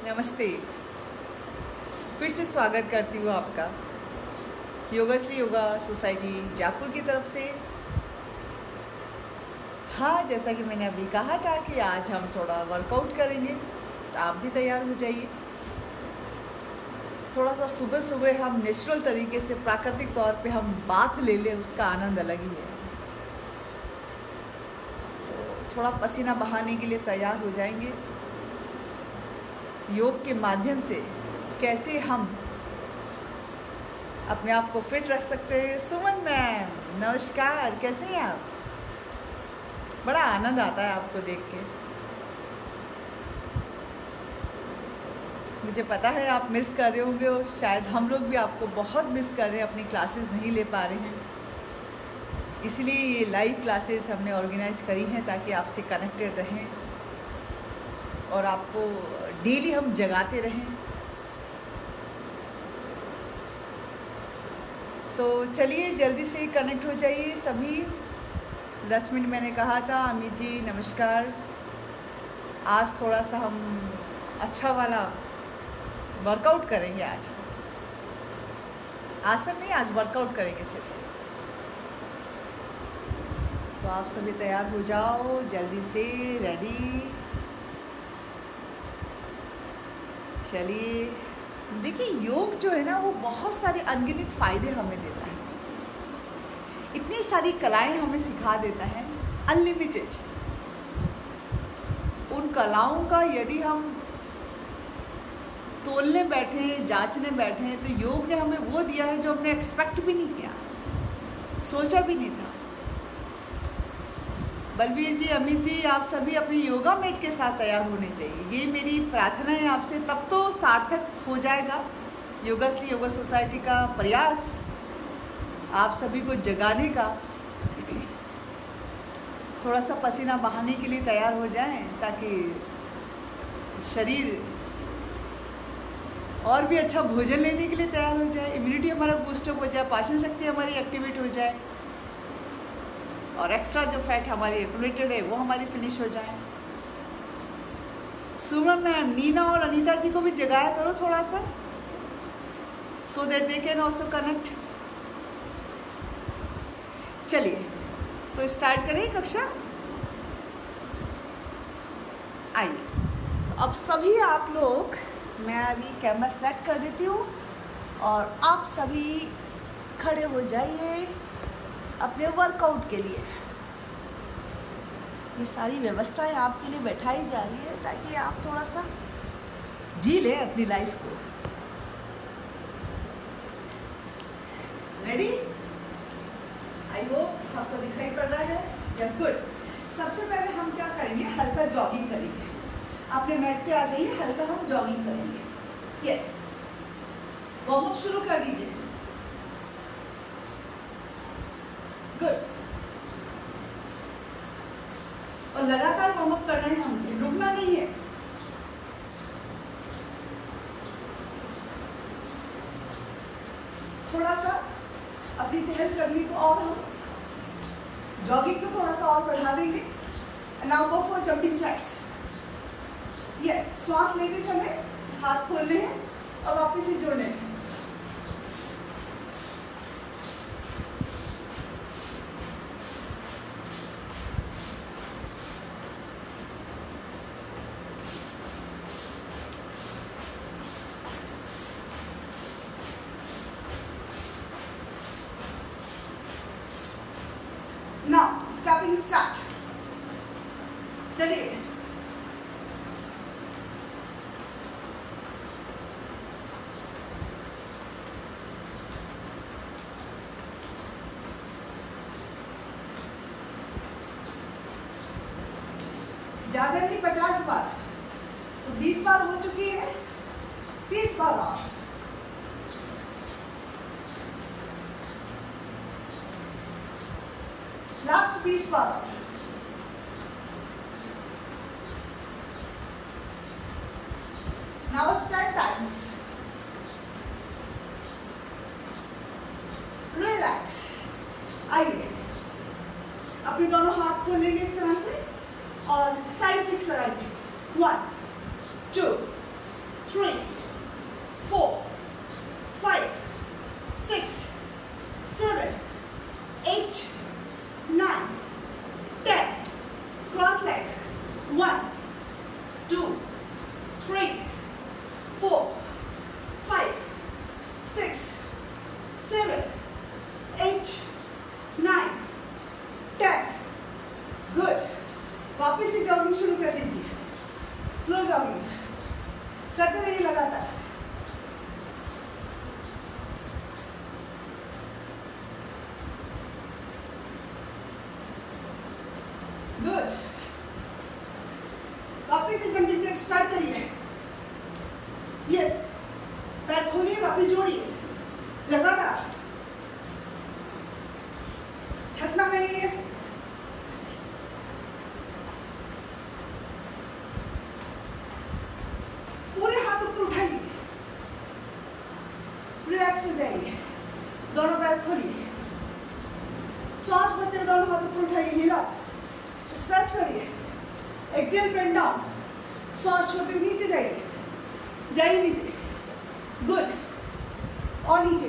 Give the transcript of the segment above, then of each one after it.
नमस्ते। फिर से स्वागत करती हूँ आपका योगश्री योगा सोसाइटी जयपुर की तरफ से। हाँ, जैसा कि मैंने अभी कहा था कि आज हम थोड़ा वर्कआउट करेंगे, तो आप भी तैयार हो जाइए। थोड़ा सा सुबह सुबह हम नेचुरल तरीके से प्राकृतिक तौर पे हम बाथ ले लें, उसका आनंद अलग ही है। तो थोड़ा पसीना बहाने के लिए तैयार हो जाएंगे। योग के माध्यम से कैसे हम अपने आप को फिट रख सकते हैं। सुमन मैम नमस्कार, कैसे हैं आप? बड़ा आनंद आता है आपको देख के। मुझे पता है आप मिस कर रहे होंगे और शायद हम लोग भी आपको बहुत मिस कर रहे हैं, अपनी क्लासेस नहीं ले पा रहे हैं। इसलिए ये लाइव क्लासेस हमने ऑर्गेनाइज करी हैं ताकि आपसे कनेक्टेड रहें और आपको डेली हम जगाते रहें। तो चलिए जल्दी से कनेक्ट हो जाइए सभी। 10 मिनट मैंने कहा था। अमित जी नमस्कार। आज थोड़ा सा हम अच्छा वाला वर्कआउट करेंगे। आज आसन नहीं, आज वर्कआउट करेंगे सिर्फ। तो आप सभी तैयार हो जाओ जल्दी से, रेडी। चलिए देखिए, योग जो है ना वो बहुत सारे अनगिनत फ़ायदे हमें देता है। इतनी सारी कलाएं हमें सिखा देता है, अनलिमिटेड। उन कलाओं का यदि हम तोलने बैठे, जांचने बैठे, तो योग ने हमें वो दिया है जो हमने एक्सपेक्ट भी नहीं किया, सोचा भी नहीं था। बलबीर जी, अमित जी, आप सभी अपनी योगा मैट के साथ तैयार होने चाहिए। ये मेरी प्रार्थना है आपसे, तब तो सार्थक हो जाएगा योगश्री योगा सोसाइटी का प्रयास आप सभी को जगाने का। थोड़ा सा पसीना बहाने के लिए तैयार हो जाएं ताकि शरीर और भी अच्छा भोजन लेने के लिए तैयार हो जाए, इम्यूनिटी हमारा बूस्टअप हो जाए, पाचन शक्ति हमारी एक्टिवेट हो जाए और एक्स्ट्रा जो फैट हमारी एक्यूमुलेटेड है वो हमारी फिनिश हो जाए। सुमन मैम, नीना और अनीता जी को भी जगाया करो थोड़ा सा, so that they can also connect. चलिए तो स्टार्ट करें कक्षा। आइए, तो अब सभी आप लोग, मैं अभी कैमरा सेट कर देती हूँ और आप सभी खड़े हो जाइए अपने वर्कआउट के लिए। ये सारी व्यवस्थाएं आपके लिए बैठाई जा रही है ताकि आप थोड़ा सा जी लें अपनी लाइफ को। रेडी? आई होप आपको दिखाई पड़ रहा है। Yes, good. सबसे पहले हम क्या करेंगे, हल्का जॉगिंग करेंगे। अपने मैट पे आ जाइए, हल्का हम जॉगिंग करेंगे। यस, वार्म अप शुरू कर दीजिए। गुड। और लगातार वार्म अप करना है हमें, रुकना नहीं है। थोड़ा सा अपनी चहलकदमी को और हम जॉगिंग को थोड़ा सा और बढ़ा देंगे। Now go for jumping jacks. Yes, श्वास लेते समय हाथ खोलने हैं और वापस से जोड़ने हैं। Now, stepping start. चलिए, ज्यादा नहीं, 50 बार। तो 20 बार हो चुकी है, 30 बार और। लास्ट 20 बार और। Now 10 times. Relax. आइए, अपने दोनों हाथ खोलेंगे इस तरह से और साइड किक्स लगाएंगे। 1 2 3, 4, 5, 6, 7, 8, 9, 10. Cross leg. 1, 2, 3, 4, 5, 6, 7, 8, 9, 10. गुड. वापस से जॉगिंग शुरू कर दीजिए. स्लो जॉगिंग करते रहिए लगातार. गुड. वापस से जंपिंग जैक स्टार्ट करिए. यस. पैर खोलिए, वापस जोड़िए लगातार. थकना नहीं है. पूरे हाथ ऊपर उठाइए. रिलैक्स हो जाइए. दोनों पैर खोलिए. श्वास भरते हुए दोनों हाथ ऊपर उठाइए. नीला स्ट्रेच करिए. Exhale bend down. श्वास छोड़ते हुए नीचे जाइए. जाइए नीचे. गुड. और नीचे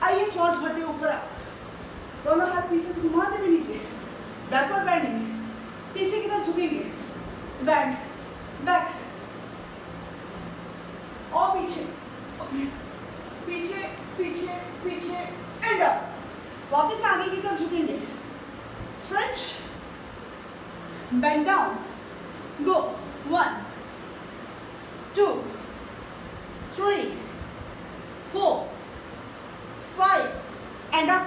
आइए. श्वास भरते हुए ऊपर आप. दोनों हाथ पीछे से घुमाते हुए नीचे. Backward bending. पीछे की तरफ झुकेंगे. बैंड बैक और पीछे पीछे पीछे पीछे एंड अप. वापस आगे की तरफ झुकेंगे. Stretch. Bend down. Go. 1, 2, 3, 4, 5 and up.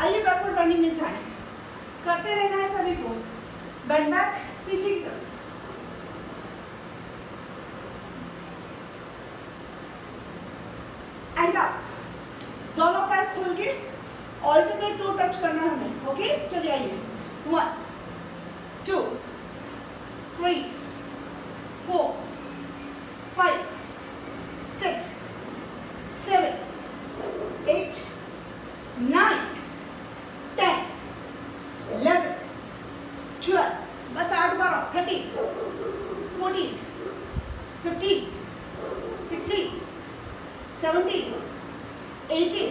आइए बैकवर्ड बैंडिंग में जाएं. करते रहना है सभी को. Bend back. पीछे की तरफ. And up. दोनों पैर खोल के ऑल्टरनेट टो टच करना है हमें. ओके. चलिए आइए. 1, 2, 3, 4, 5, 6, 7, 8, 9, 10, 11, 12. बस 8 12. 13, 14, 15, 16, 17, 18,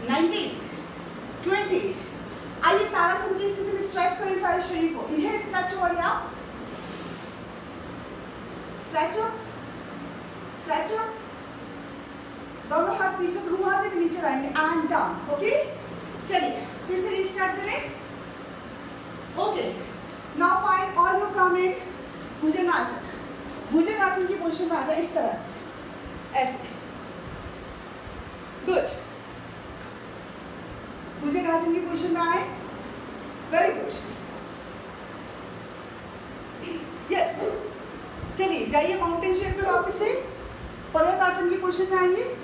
19, 20. आइए तारासन की स्थिति में स्ट्रेच करें सारे शरीर को. इन्हें स्ट्रेच करिए आप. Stretch up. Stretch up. दोनों हाथ पीछे से घुमाते हुए नीचे लाएंगे. And down. ओके. चलिए फिर से रिस्टार्ट करें. Okay. Now find all your come in bhujangasana. Bhujangasana की पोजीशन में आ जाए इस तरह से. ऐसे. गुड. भुजंगासन की पोजीशन में आए. Very good. यस. चलिए जाइए माउंटेन शेप में वापस से. पर्वतासन की पोजीशन में आइए.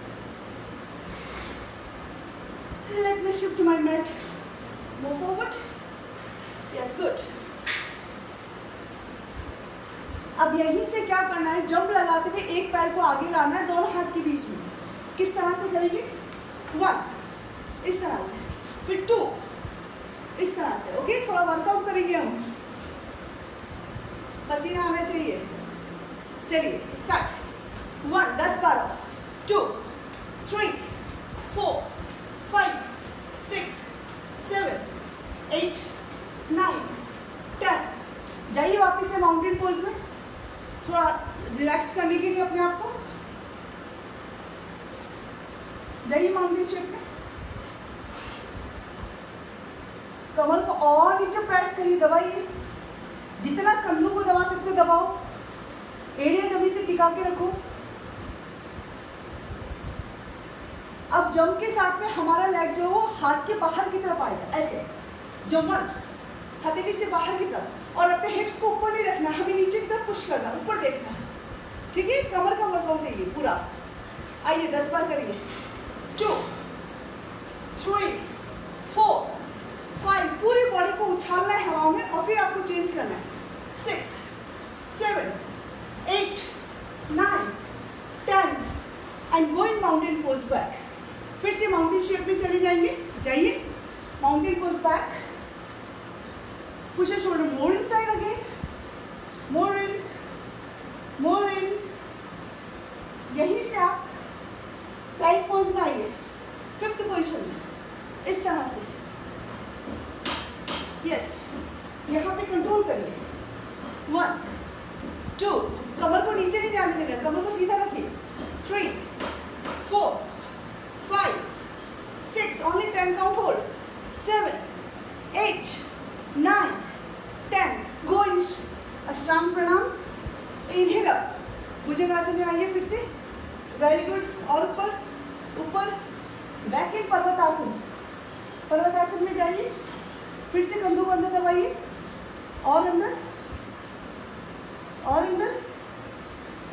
Let me shift my mat. Move forward. Yes. Good. अब यहीं से क्या करना है. जंप लगाते हुए एक पैर को आगे लाना है दोनों हाथ के बीच में. किस तरह से करेंगे. 1 इस तरह से. फिर 2 इस तरह से. ओके. थोड़ा वर्कआउट करेंगे हम. पसीना आना चाहिए. चलिए स्टार्ट. 1 10 12. 2 3 4 5 6 7 8 9 10. जाइए वापस से माउंटेन पोज में. थोड़ा रिलैक्स करने के लिए अपने आप को. जाइए माउंटेन शेप में. कमर को और नीचे प्रेस करिए. दबाइए. जितना कंधों को दबा सकते दबाओ. एड़िया जमीन से टिका के रखो. अब जंप के साथ में हमारा लेग जो है वो हाथ के बाहर की तरफ आएगा. ऐसे जंप. हथेली से बाहर की तरफ. और अपने हिप्स को ऊपर नहीं रखना. हमें नीचे की तरफ पुश करना. ऊपर देखना. ठीक है. कमर का वर्कआउट है ये पूरा. आइए 10 बार करेंगे. 2 3 4 5. पूरी बॉडी को उछालना है हवा में. और फिर आपको चेंज करना है. 6 7 8 9 10 and go in mountain pose back. फिर से माउंटेन शेप में चले जाएंगे. जाइए mountain pose back. Push your shoulder more inside again. करिए, 1 2, कमर को नीचे नहीं जाने देना, कमर को सीधा रखिए, 3 4 5 6, only 10 count hold, 7 8 9 10, go in अष्टांग प्रणाम, इनहेल अप, भुजंगासन में आइए फिर से, वेरी गुड, और ऊपर ऊपर, बैक इन पर्वतासन, पर्वतासन में जाइए, फिर से कंधों को अंदर दबाइए, और अंदर और अंदर,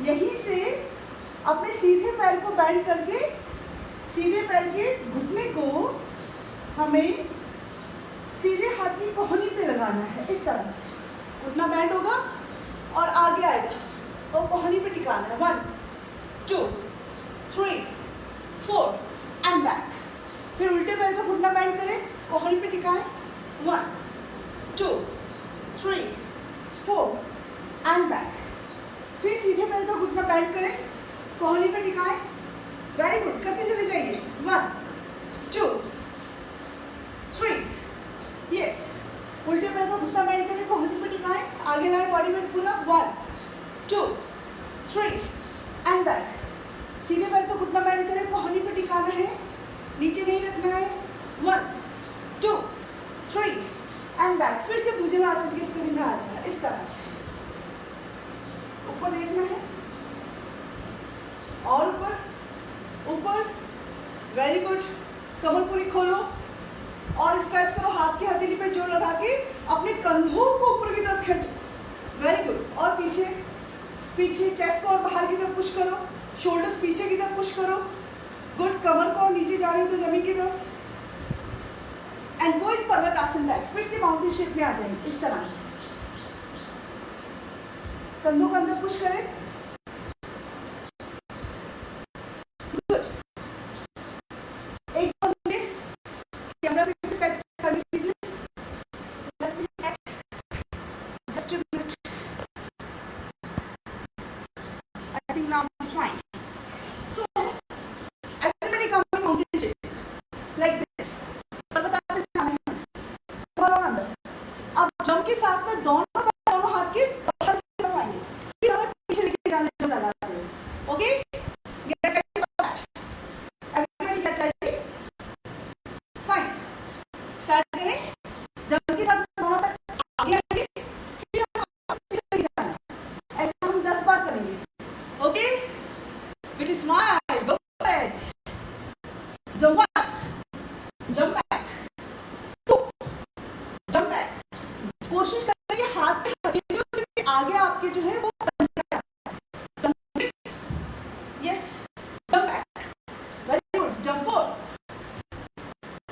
यहीं से अपने सीधे पैर को बैंड करके, सीधे पैर के घुटने को हमें सीधे हाथ की कोहनी पे लगाना है, इस तरह से घुटना बैंड होगा और आगे आएगा और कोहनी पे टिकाना है, 1 2 3 4 एंड बैक। फिर उल्टे पैर का घुटना बैंड करें, कोहनी पे टिकाएं, 1 2 3 4 एंड बैक। फिर सीधे पैर का घुटना बैंड करें, कोहनी पे टिकाएं, वेरी गुड, करते चले जाइए, 1 2 3, यस, उल्टे पैर का घुटना बैंड करें, कोहनी पे टिकाएं, आगे लाएं बॉडी वेट पूरा, 1 2 3 एंड बैक। सीधे पैर का घुटना बैंड करें, कोहनी पे टिकाना है, नीचे नहीं रखना है, 1 2 3 एंड बैक। फिर से भुजंगासन की स्थिति में आ जाना, इस तरह से ऊपर देखना है, और ऊपर ऊपर, वेरी गुड, कमर पूरी खोलो और स्ट्रेच करो, हाथ की हथेली पे जोर लगा के अपने कंधों को ऊपर की तरफ खींचो, वेरी गुड, और पीछे पीछे, चेस्ट को और बाहर की तरफ पुश करो, शोल्डर्स पीछे की तरफ पुश करो, गुड, कमर को नीचे जा रही हो तो जमीन की तरफ, and go in Parvatasana back. फिर से माउंटेन शेप में आ जाएंगे, इस तरह से कंधों को अंदर पुश करें, गुड, एक बार कैमरा फिर से सेट कर लीजिए, let me set just a minute, I think now it's fine. So everybody come in mountain shape like this, parvatasana जाना है और अंदर। अब जंप के साथ में दोनों हाथ के बाहर की तरफ आएंगे, फिर हमें पीछे लेके जाने को लगाते हैं, okay, get ready for that, everybody get ready, fine, start करें, जंप के साथ दोनों पैर आगे आएंगे, फिर हम पीछे लेके जाना है, ऐसा हम 10 बार करेंगे, okay, with smile, go for it, jump back, jump back, 2 jump back, कोशिश करें कि हाथ के हथेलियों से आगे आपके जो है वो jump, yes, jump back, very good, jump 4,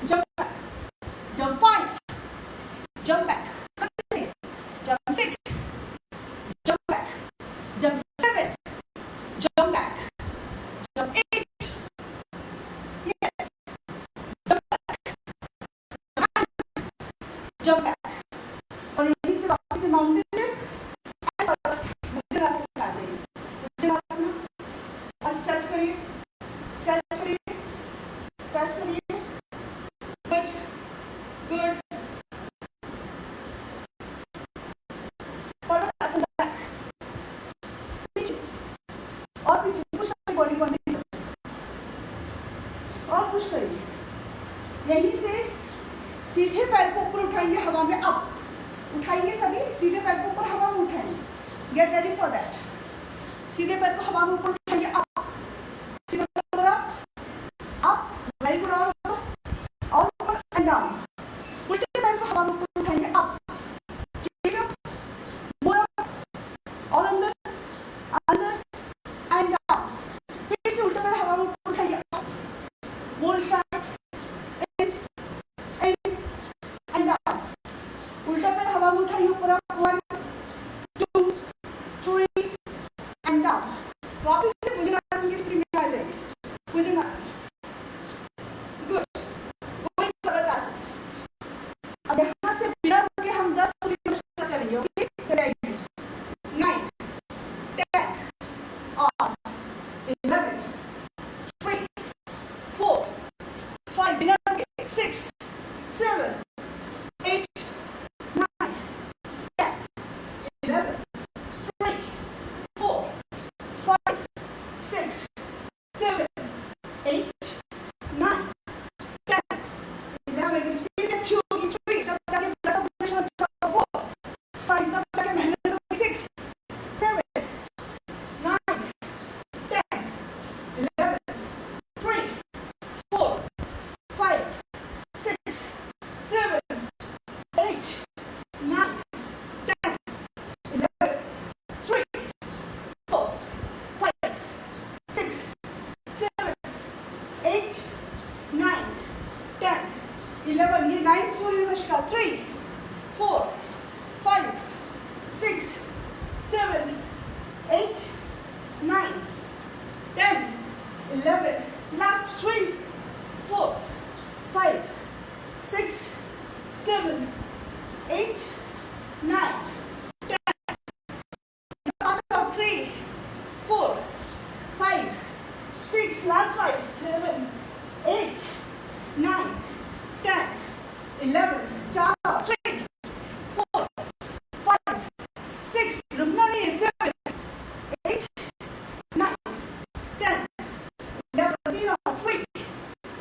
jump back, jump 5, jump back, jump 6, jump back, jump 7, jump back, jump 8, yes, jump back, jump back, और यहीं से वापस से माउंटेन भुजंगासन में आ जाइए, भुजंगासन, और स्ट्रेच करिए, स्ट्रेच करिए, स्ट्रेच करिए, गुड गुड, पर्वतासन बैक, पीछे और पीछे, पुश करिए बॉडी को अंदर और पुश करिए, यहीं से सीधे पैर को ऊपर उठाएंगे, हवा में अप उठाएंगे, सभी सीधे पैर को ऊपर हवा में उठाएंगे, गेट रेडी फॉर दैट, सीधे पैर को हवा में ऊपर उठाएंगे, अप, सीधे पैर अप, वेरी गुड, और ऊपर एंड डाउन, उल्टे पैर को हवा में ऊपर उठाएंगे, अप, सीधे मोर अप, और अंदर अंदर एंड डाउन, फिर से उल्टे पैर हवा में ऊपर उठाएंगे, up, more side, in and down, उल्टा पैर हवा में उठाइए, ऊपर, 1 2 3 एंड डाउन, वापस 6, 7, 8, 9, 10, 11. Last 3, 4, 5, 6, 7, 8, 9, 10. Last 3, 4, 5, 6. Last 5, 7, 8, 9, 10, 11. 3, 4, 5, 6. रुकना नहीं है. 7, 8, 9, 10, 11. 3,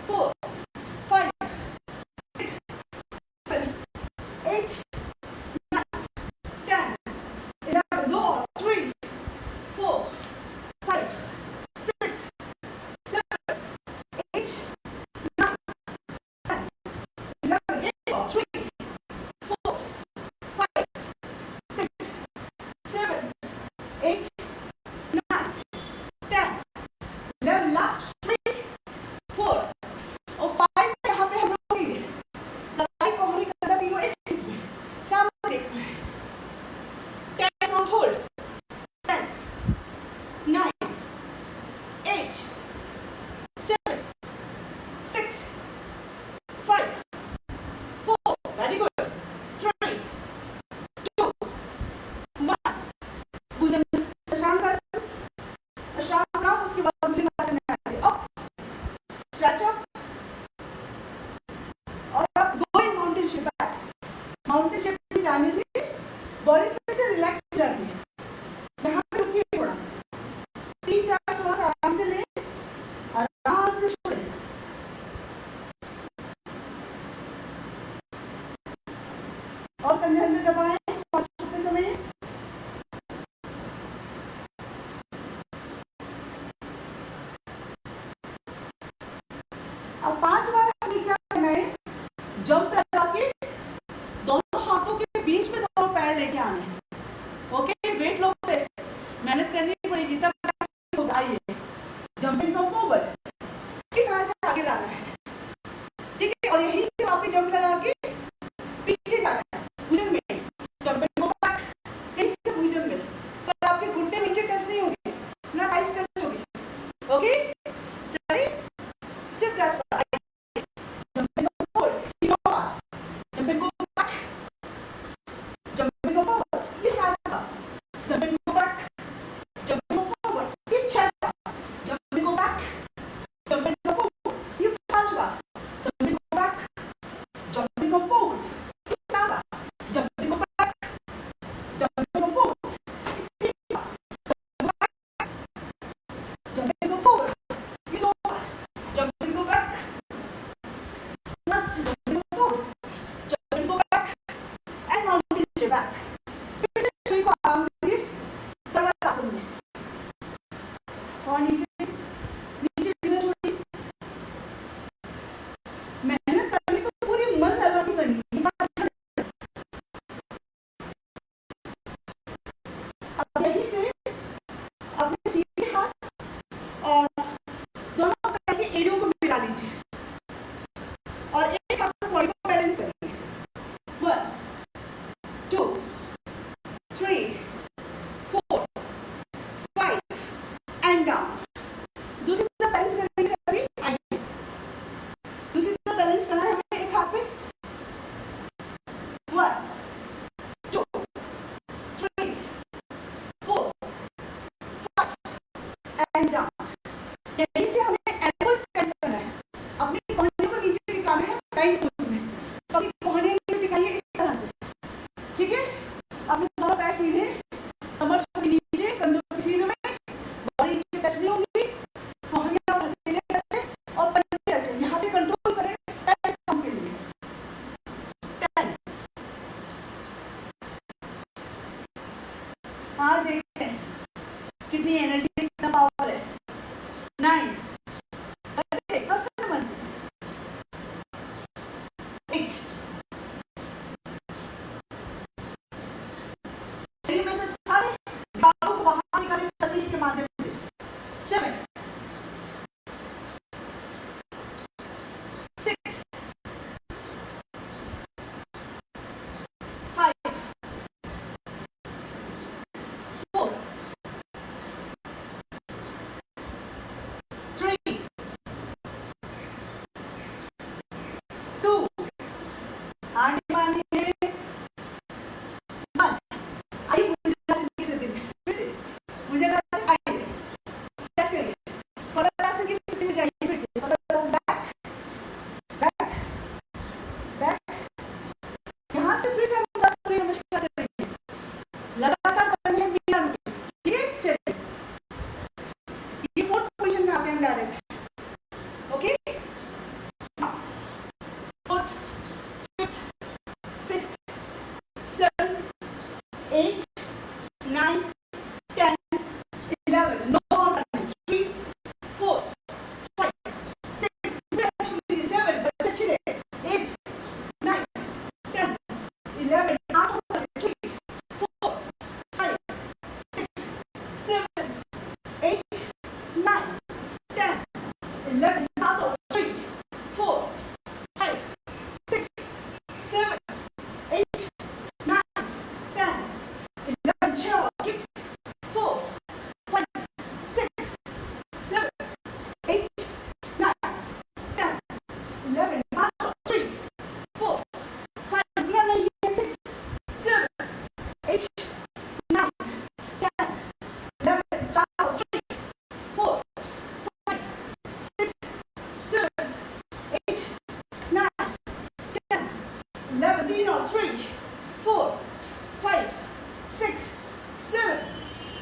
4, 5, 6, 7, 8, 9, 10, 11. 2 और 3, 4, 5, 6, 7, 8, 9, 10, 11. 8 और 3, 4, 5, 6, 7, 8, 9, 10, 11. Last 3, 4 और 5. यहाँ पे हम रोकेंगे. लड़ाई को हमें करना तीनों एक सीट में. सामने देखना है. 10 on hold. 10, 9, 8, 7, 6, 5, 4. Very good. 3, 2, 1. भुजंग अष्टांगासन. अष्टांग बनाओ. उसके बाद भुजंगासन में आ जाइए. अप. Stretch up. और अब going mountain shape back. Mountain shape में जाने से बॉडी फिर से रिलैक्स हो जाती है. यहाँ पे रुकिए थोड़ा. 3-4 श्वास आराम से लें. आराम से छोड़ें. और कंधे अंदर दबाएं श्वास छोड़ते समय. अब 5 बार हमें क्या करना है. जंप लगा के दोनों हाथों के बीच में दोनों पैर लेके आने हैं. ओके. वेट लॉस से मेहनत करनी पड़ेगी तब होगा. आइए. Jumping from forward. इस तरह से आगे लाना है. ठीक है. और यहीं से वापस जंप लगा के पीछे जाना है. भुजंग में जंपिंग गो बैक. यहीं से भुजंग में. पर आपके घुटने नीचे टच नहीं होंगे. ना थाइस टच होगी. ओके. चलिए. सिर्फ 10 बार. Jumping go forward. Jumping go back. Jumping go forward. ये सारा. Jumping go back. Jumping go forward. ये 6 बार. Jumping go back. Jumping go forward. ये 5 बार. Jumping go back. Jumping go forward. ये 4 बार. Jumping go back. Jumping go forward. ये 3 बार. Jumping go forward. ये 2 बार. Jumping go back. Last, jumping forward, jumping go back, and mountain नीचे back. फिर से शरीर को आराम दीजिए. प्रलयासन में. और नीचे नीचे गिरना छोड़िए. मेहनत करनी तो पूरी मन लगा के करनी है. अब यहीं से अपने सीधे हाथ और दोनों पैर के एड़ियों को मिला लीजिए. और एक हाथ में बॉडी को बैलेंस करेंगे. 1, 2, 3, 4, 5 एंड डाउन. दूसरी तरफ बैलेंस करने से अभी आइए. दूसरी तरफ बैलेंस करना है हमें एक हाथ में. 1, 2, 3, 4, 5 एंड डाउन. यहीं से हमें एल्बो स्ट्रेंथ करना है. अपनी कोहनी को नीचे टिकाना है. राइट पोज में. तो अपनी कोहनी नीचे टिकाइए इस तरह से. ठीक है. अपने दोनों पैर सीधे. कमर थोड़ी नीचे. कंधों के सीधे में. बॉडी नीचे टच नहीं होगी. कोहनी और हथेली टच है और पंजे टच है. यहाँ पे कंट्रोल करें 10 काउंट के लिए. 10. आज देखते हैं कितनी एनर्जी, कितना पावर है. 9. प्रसन्न मन से. 8. शरीर में से सारे बालों को बाहर निकालें पसीने के माध्यम से. 7. 6. 5.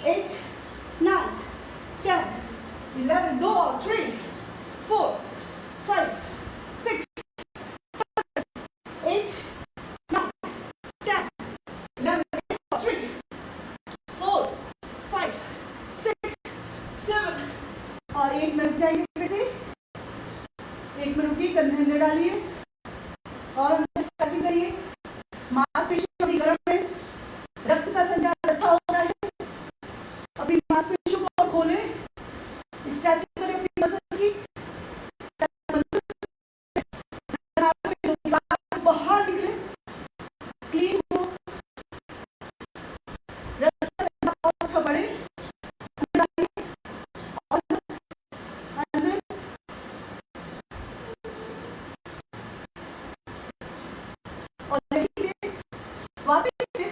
8, 9, 10, 11, 2 और 3, 4, 5, 6, 8, 9, 10, 11, 3, 4, 5, 6, 7 और 8 में रुक जाइए फिर से। 8 में रुकिए, कंधे अंदर डालिए और अंदर स्ट्रेचिंग करिए। मांसपेशियों की गर्म है, रक्त का संचार अच्छा हो रहा है। अपनी मांसपेशियों को और खोलें, स्ट्रेचिंग करें अपनी मसल्स की। बाहर निकले, क्लीन हो, रक्त का संचार अच्छा बढ़े। अंदर और वापस से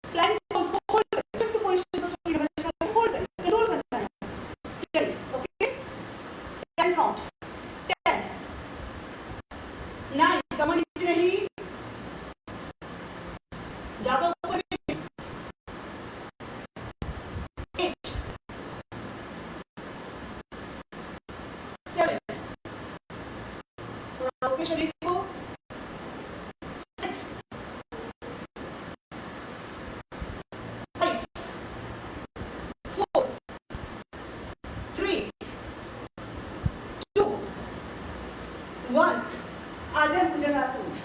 प्लैंक पोज को होल्ड करें, फिफ्थ पोजीशन को सूर्य नमस्कार को होल्ड करें, कंट्रोल करना है। चलिए, ओके, 10 काउंट, 10, 9, कमर नीचे नहीं, ज्यादा ऊपर नहीं, 8, 7, थोड़ा रोके शरीर को, 6, 5, 4, 3, 2, 1। आ जाए भुजंगासन में,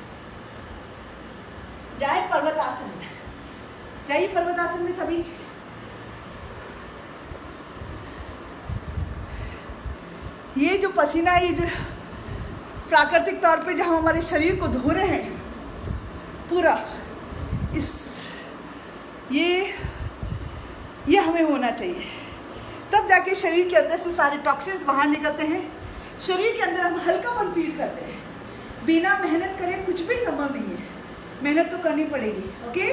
जाए पर्वतासन में। जाइए पर्वतासन में सभी। ये जो पसीना, ये जो प्राकृतिक तौर पे जहाँ हमारे शरीर को धो रहे हैं पूरा, ये हमें होना चाहिए। तब जाके शरीर के अंदर से सारे टॉक्सिन्स बाहर निकलते हैं। शरीर के अंदर हम हल्कापन फील करते हैं। बिना मेहनत करे कुछ भी संभव नहीं है, मेहनत तो करनी पड़ेगी। Okay,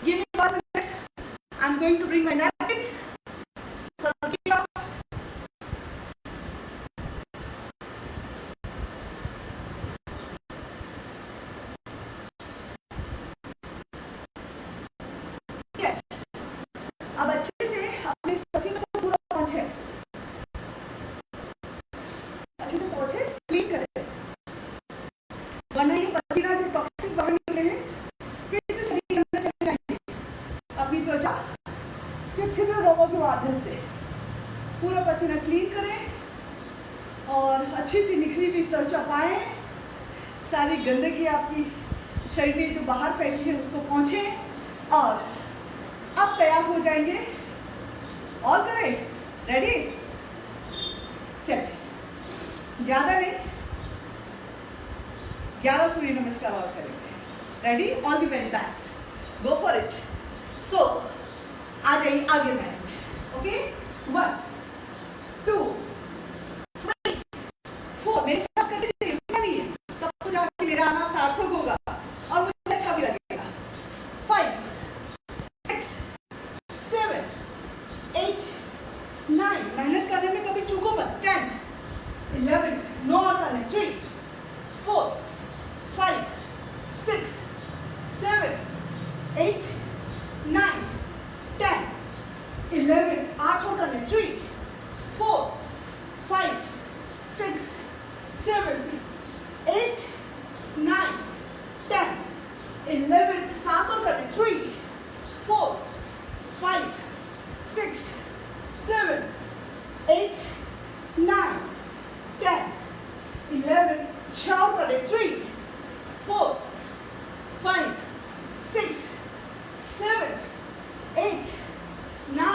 give me 1 minute, I am going to bring my napkin. Yes, अब अच्छे से अपने पसीने को पूरा पहुंचे, अच्छे से पहुंचे, क्लीन करें, वरना ये पसीना जो टॉक्सिन्स बाहर निकले हैं फिर से शरीर के अंदर चले जाएंगे। अपनी त्वचा के छिद्र रोगों के माध्यम से पूरा पसीना क्लीन करें और अच्छी सी निखरी हुई त्वचा पाएं। सारी गंदगी आपकी शरीर में जो बाहर फैली है उसको पहुंचे और अब तैयार हो जाएंगे। और करें, रेडी, चलिए, ज्यादा नहीं, 11 सूर्य नमस्कार और करेंगे। Ready, all the very best, go for it. So आ जाइए आगे मैट में। ओके, 1, 2, 3, 4, मेरे साथ कर लीजिए, नहीं है तब तो जाके मेरा आना सार्थक होगा और मुझे अच्छा भी लगेगा। 5, 6, 7, 8, 9, मेहनत करने में कभी चूको मत। 10, 11, 9 और करने, 3, 4, 5, 6, 7, 8, 9, 10, 11, 8 और करने, 3, 4, 5, 6, 7, 8, 9, 10, 11, 7 और करने, 3, 4, 5, 6, 7, 8, 9, 10, 11, 6 और करने, 3, 4, 5, 6, 7, 8, 9,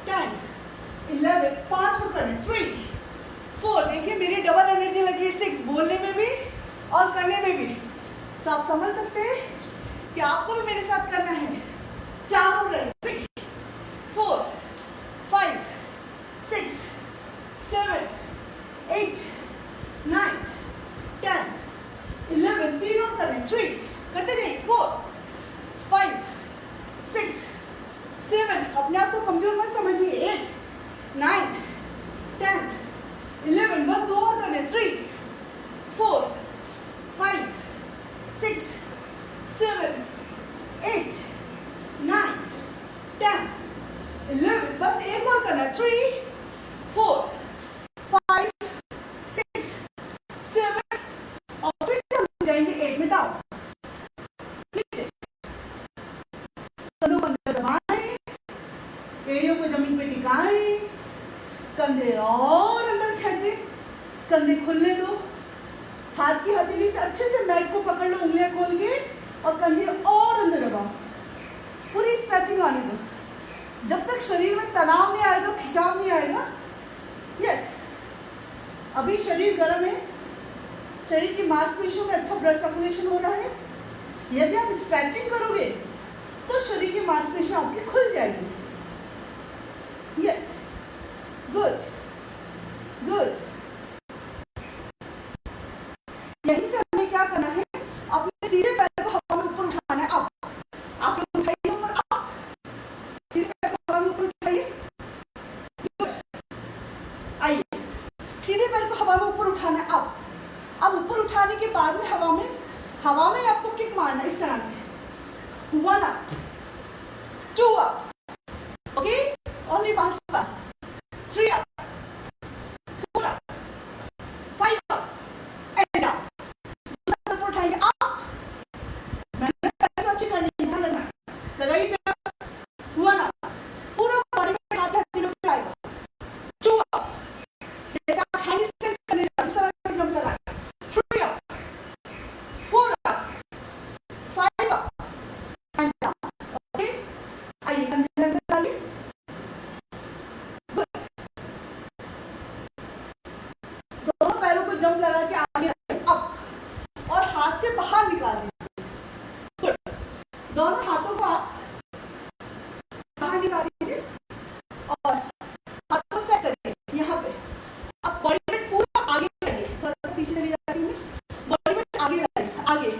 10, 11, 5 और करने, 3, 4। देखिए मेरी डबल एनर्जी लग रही है, 6 बोलने में भी और करने में भी। तो आप समझ सकते हैं कि आपको भी मेरे साथ करना है। 4 हो गए, 3, 4, 5, 6, 7, 8, 9, 10, 11, 3 और करने, 3, करते जाइए, 4, 5, 6, 7, अपने आप को कमजोर मत समझिए, 8, 9, 10, 11, बस 2 और करने, 3, 4, 5, 6, 7, 8, 9, 10, करना है 3 4 5 6 7 और फिर से हम जाएंगे 8 में डाउन। नीचे कंधों को अंदर दबाएं, एड़ियों को जमीन पे टिकाएं, कंधे और अंदर खींचे, कंधे खुलने दो, हाथ की हथेली से अच्छे से मैट को पकड़ लो उंगलियां खोल के और कंधे और अंदर दबाओ, पूरी स्ट्रेचिंग आने दो जब तक शरीर में तनाव नहीं आएगा, खिंचाव नहीं आएगा। यस, अभी शरीर गर्म है, शरीर की मांसपेशियों में अच्छा ब्लड सर्कुलेशन हो रहा है। यदि आप स्ट्रेचिंग करोगे तो शरीर की मांसपेशियां आपकी खुल जाएगी। Yes, good good. यहीं से हमें क्या करना है, अपने सीधे पैर को हवा में ऊपर उठाना है। आप लोग उठाइए ऊपर, आप सीधे पैर को हवा में ऊपर उठाइए। गुड, आइए सीधे पैर को हवा में ऊपर उठाना है। अब ऊपर उठाने के बाद में हवा में आपको किक मारना इस तरह से, 1 up 2 up, okay, only 1 step, 3 up 4 up 5 up and down. दूसरा ऊपर उठाएंगे, अप, मेहनत करके अच्छी करनी है, ध्यान रखना, लगाइए जब 1 अप, पूरा बॉडी में हाथ तीनों पे आएगा, 2 अप, जैसे आप हैंड स्टैंड करने जा रहे हैं इस तरह से जंप लगाएं, 3 up 4 up 5 up and down, okay. आइए कंधे अंदर डालिए, गुड। दोनों पैरों को जंप लगा के आगे अप और हाथ से बाहर निकाल दीजिए, गुड। दोनों हाथों को आप बाहर निकाल दीजिए और हाथ को सेट करिए यहाँ पे। अब बॉडी वेट पूरा आगे लाइए, थोड़ा सा पीछे चली जाती हूँ, बॉडी वेट आगे लाइए, आगे,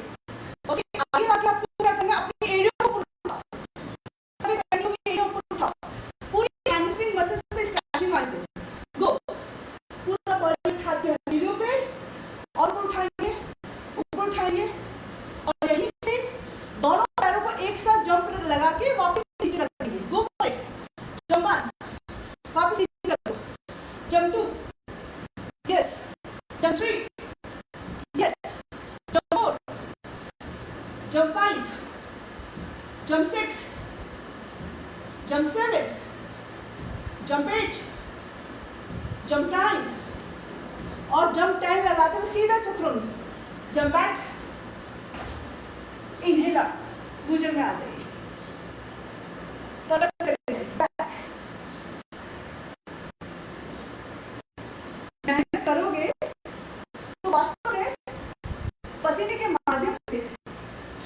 ओके। आगे लाके आपको क्या करना है, अपनी एड़ियों को ऊपर उठाओ, अपनी एड़ियों की एड़ियों को ऊपर उठाओ, पूरी हैमस्ट्रिंग मसल्स पे स्ट्रेचिंग आने दो, गो। पूरा बॉडी वेट हाथ की हथेलियों पे और ऊपर उठाएंगे और यहीं से दोनों पैरों को एक साथ जंप लगा के वापस नीचे रख देंगे। गो फॉर इट, जंप 1, वापस नीचे रख दो, jump 2, yes, jump 3, yes, jump 4, jump 5, jump 6, jump 7, jump 8, jump 9 और जंप 10 लगाते हुए सीधा चतुरंग, जंप बैक, इनहेल अप, भुजंग में आ जाइए, बैक। मेहनत करोगे तो वास्तव में पसीने के माध्यम से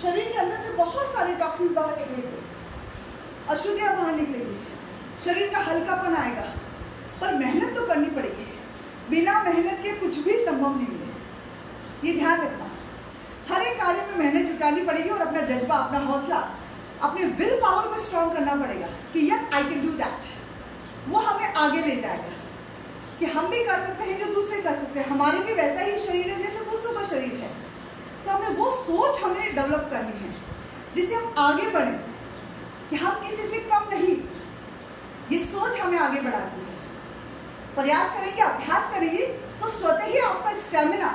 शरीर के अंदर से बहुत सारे टॉक्सिन बाहर निकलेंगे, अशुद्धियां बाहर निकलेंगी, शरीर का हल्कापन आएगा। पर मेहनत तो करनी पड़ेगी, बिना मेहनत के कुछ भी संभव नहीं है, ये ध्यान रखना। हर एक कार्य में मेहनत जुटानी पड़ेगी और अपना जज्बा, अपना हौसला, अपने विल पावर को स्ट्रॉन्ग करना पड़ेगा कि yes I can do that. वो हमें आगे ले जाएगा कि हम भी कर सकते हैं जो दूसरे कर सकते हैं, हमारे भी वैसा ही शरीर है जैसे दूसरों का शरीर है। तो हमें वो सोच हमें डेवलप करनी है जिससे हम आगे बढ़ें कि हम किसी से कम नहीं, ये सोच हमें आगे बढ़ाती है। प्रयास करेंगे, अभ्यास करेंगे तो स्वतः ही आपका स्टेमिना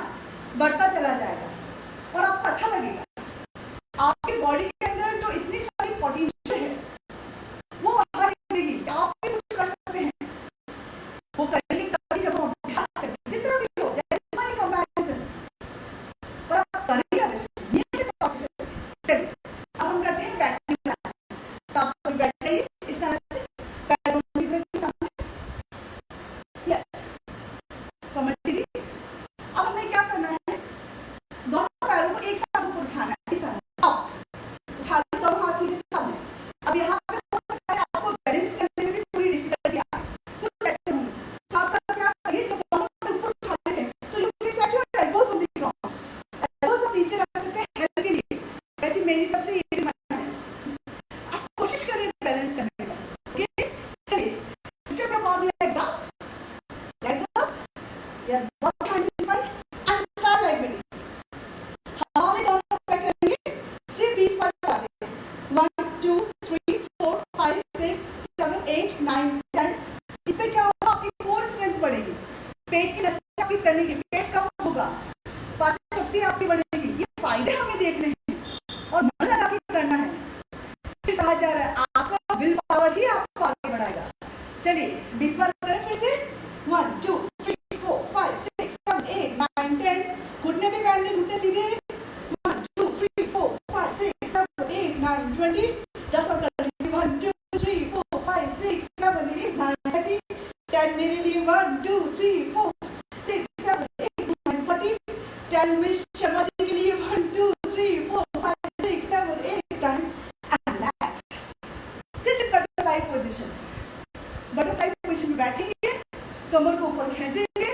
बढ़ता चला जाएगा और आपको अच्छा लगेगा। आपकी बॉडी के अंदर जो इतनी सारी पोटेंशियल है वो बाहर निकलेगी, आप भी कुछ कर सकते हैं। वो करेंगे तभी जब हम अभ्यास करेंगे, जितना भी हो, कंपैरिजन पर आप करेंगे अवश्य, ये भी पॉसिबल है। अब हम करते हैं बैठने क्लास, तो आप सब बैठ जाइए इस तरह से, पैर दोनों सीधे के सामने, यस, कमर सीधी। अब हमें क्या करना है, दोनों पैरों को एक साथ ऊपर उठाना है, इस तरह अप, उठा लो दोनों हाथ सीधे सामने। अब यहाँ पे हो सकता है आपको बैलेंस करने में भी थोड़ी डिफिकल्टी आए, कुछ ऐसे होंगे, तो आपका क्या करिए, जब दोनों को ऊपर उठाते हैं तो you can set your elbows on the ground, elbows आप नीचे रख सकते हैं हेल्प के लिए। वैसे मेरी तरफ से ये भी मना है, आप कोशिश करें बैलेंस करने का, ओके। चलिए step up, legs up, legs up, yeah, both hands in front and start like this. हवा में दोनों पैर चलेंगे, सिर्फ 20 बार चलाते हैं, 1 2 3 4 5 6 7 8 9 10। इस पावर ही आपको आगे बढ़ाएगा। चलिए 20 बार करें फिर से। 1 2 3 4 5 6 7 8 9 10। घुटने भी बैठ ले, घुटने सीधे। 1 2 3 4 5 6 7 8 9 20। 10 और कर लीजिए। 1 2 3 4 5 6 7 8 9 30। 10 मेरे लिए। 1 2 3 4 6 7 8 9 40। 10 उमेश शर्मा जी के लिए। 1 2 3 4 5 6 7 8 9 and relax. Sit in butterfly position. Butterfly position में बैठेंगे, कमर को ऊपर खींचेंगे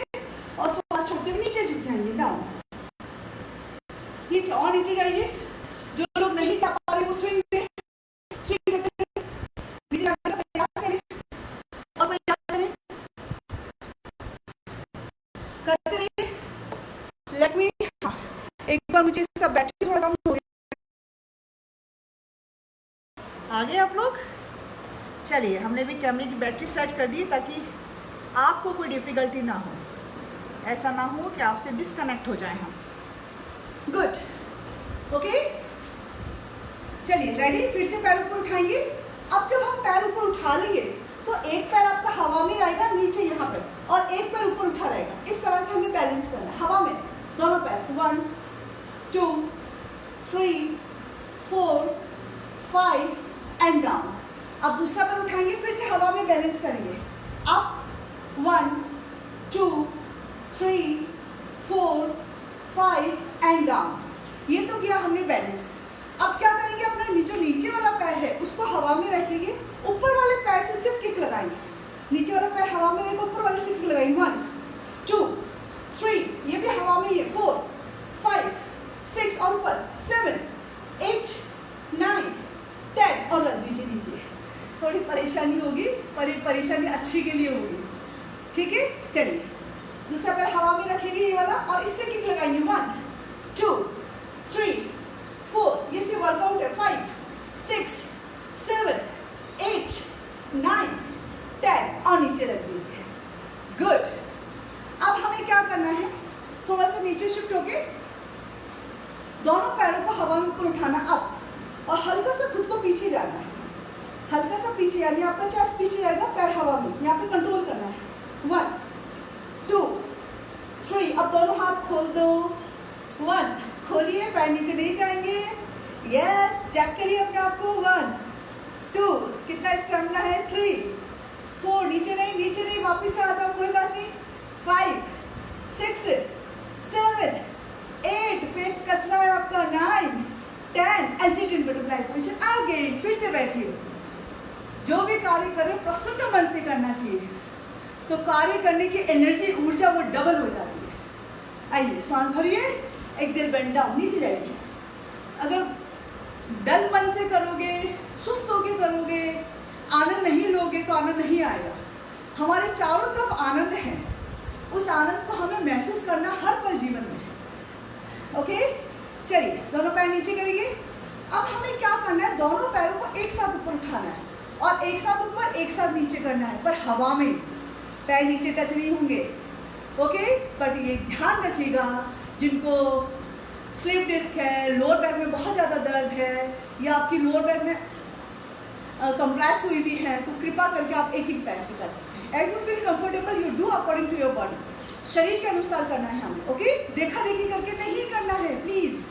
और श्वास छोड़ते हुए नीचे झुक जाएंगे। डाउन, नीचे और नीचे जाइए। जो लोग नहीं जा पा रहे वो स्विंग में नीचे जाने का प्रयास करें और प्रयास करें, करते रहिए। लेट मी, एक बार मुझे इसका बैटरी थोड़ा कम हो गया। आगे आप लोग चलिए, हमने भी कैमरे की बैटरी सेट कर दी ताकि आपको कोई डिफिकल्टी ना हो, ऐसा ना हो कि आपसे डिस्कनेक्ट हो जाए हम। गुड, ओके, चलिए रेडी। फिर से पैर ऊपर उठाएंगे। अब जब हम पैर ऊपर उठा लेंगे तो एक पैर आपका हवा में रहेगा नीचे यहाँ पे, और एक पैर ऊपर उठा रहेगा। इस तरह से हमें बैलेंस करना है हवा में, दोनों पैर। 1 2 3 4 5 एंड डाउन। अब दूसरा पैर उठाएंगे, फिर से हवा में बैलेंस करेंगे। Up 1 2 3 4 5 and down. ये तो किया हमने बैलेंस। अब क्या करेंगे, अपना जो नीचे वाला पैर है उसको हवा में रखेंगे, ऊपर वाले पैर से सिर्फ किक लगाएंगे। नीचे वाला पैर हवा में रहेगा, ऊपर वाले से किक लगाएंगे। 1 2 3, ये भी हवा में ही है। 4 5 6 और ऊपर 7 8 9 10 और रख दीजिए नीचे। थोड़ी परेशानी होगी पर ये परेशानी अच्छी के लिए होगी, ठीक है। चलिए दूसरा पैर हवा में रखेंगे ये वाला, और इससे किक लगाएंगे। 1 2 3 4, ये सिर्फ वर्कआउट है। 5 6 7 8 9 10 और नीचे रख दीजिए। गुड। अब हमें क्या करना है, थोड़ा सा नीचे शिफ्ट होके दोनों पैरों को हवा में ऊपर उठाना अप, और हल्का सा खुद को पीछे जाना है। हल्का सा पीछे, यानी आपका चेस्ट पीछे जाएगा, पैर हवा में, यहाँ पे कंट्रोल करना है। 1 2 3, अब दोनों हाथ खोल दो। 1, खोलिए, पैर नीचे नहीं जाएंगे। यस, चेक करिए अपने आप को। 1 2, कितना स्टेमिना है। 3 4, नीचे नहीं, वापस से आ जाओ, कोई बात नहीं। 5 6 7 8, पेट कस रहा है आपका। 9 10 and sit in butterfly position. आगे फिर से बैठिए। जो भी कार्य करें प्रसन्न मन से करना चाहिए, तो कार्य करने की एनर्जी, ऊर्जा वो डबल हो जाती है। आइए, सांस भरिए, एक्सेल, बेंड डाउन, नीचे जाइए। अगर डल मन से करोगे, सुस्त होके करोगे, आनंद नहीं लोगे तो आनंद नहीं आएगा। हमारे चारों तरफ आनंद है, उस आनंद को हमें महसूस करना हर पल जीवन में। ओके, चलिए दोनों पैर नीचे करेंगे। अब हमें क्या करना है, दोनों पैरों को एक साथ ऊपर उठाना है और एक साथ ऊपर एक साथ नीचे करना है, पर हवा में। पैर नीचे टच नहीं होंगे, ओके। बट ये ध्यान रखिएगा, जिनको स्लिप डिस्क है, लोअर बैक में बहुत ज़्यादा दर्द है, या आपकी लोअर बैक में कंप्रेस हुई भी है, तो कृपा करके आप एक एक पैर से कर सकते हैं। As you feel comfortable you do according to your body. शरीर के अनुसार करना है हमें, ओके। देखा देखी करके नहीं करना है प्लीज,